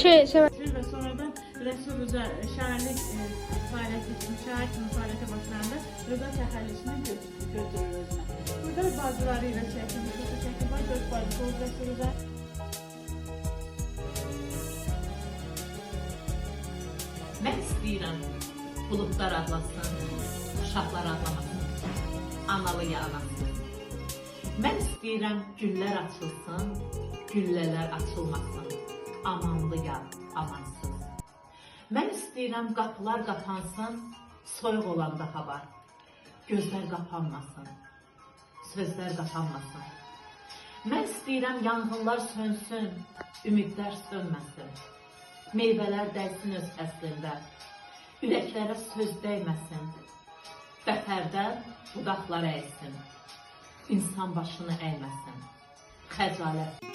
Ve sonradan Resul Rıza şairlik faaliyeti için, şair kimi faaliyete başlarında Rıza təxəllisini götürür özünə. Burada bacılarıyla çəkilmiş foto çəkim var. 4 bacısı oldu Resul Rıza. Mən istəyirəm buludlar ağlasın, uşaqlar ağlamasın, analı anasın. Mən istəyirəm güllər açılsın, güllələr açılmasın, amanlı yağ, amansız. Mən istəyirəm qapılar qapansın, soyuq olanda hava, gözlər qapanmasın, sözlər qapanmasın. Mən istəyirəm yanğınlar sönsün, ümidlər sönməsin. Meyvələr dəysin öz əslində, ürəklərə söz dəyməsin. Bətərdən budaqlar əysin, insan başını əyməsin. Xəcalət.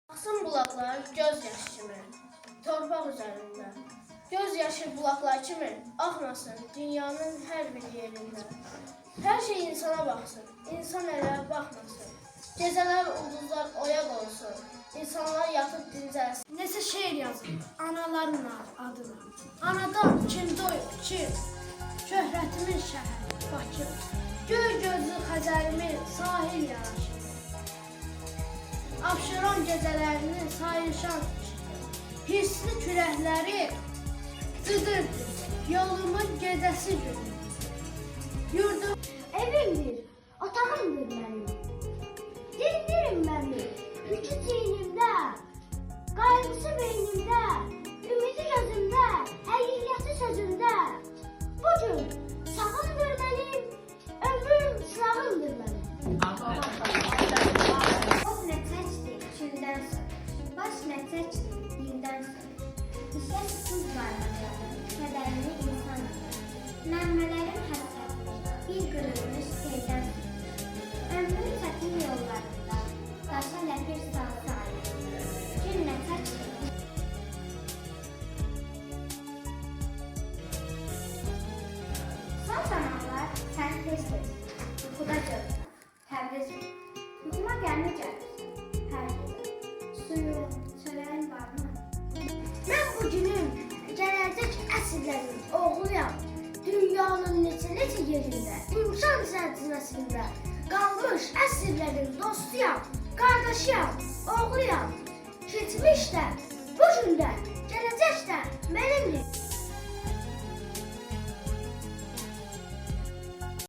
Aksın bulaklar göz yaşı kimi, torpaq üzərində. Göz yaşı bulaklar kimi axmasın dünyanın hər bir yerində. Hər şey insana baxsın, insan elə baxmasın. Gecələr ulduzlar oyaq olsun, insanlar yatıb dincəlsin. Nəsə şeir yazın anaların adına. Anadan kim doyur, kim? Şöhrətimin şəhəri Bakı. Göy gözlü Xəzərimin sahil yaraşır. Abşeron gecələrini sayışan hissli küləkləri cıdırdı, yolumun gecəsi günü. Yurdum evimdir, otağımdır mənim. Dindirin məni, yükü çiynimdə, qayğısı beynimdə, ümidi gözümdə, həqiqəti sözümdə. Bugün sağımdır mənim, ömrüm sınağımdır mənim. Baş nə təkdir, dildən sönür. İşə sükut varlıqları, kədərli insan olur. Mənmələrim həsrətdir, bir qırılmış seydən sönür. Ömrün çətin yollarında, daşa ləpir salsa ayır. Gün nə təkdir. Son zamanlar sən tez-tez, yuxuda görürsən, Təbriz mi? Yuxuma gəlməyəcəkdir. Suyun, çörəyin varmı? Mən bugünün gələcək əsrlərin oğluyam. Dünyanın neçə yerində, imkan sərciməsində qalmış əsrlərin dostuyam, qardaşıyam, oğluyam.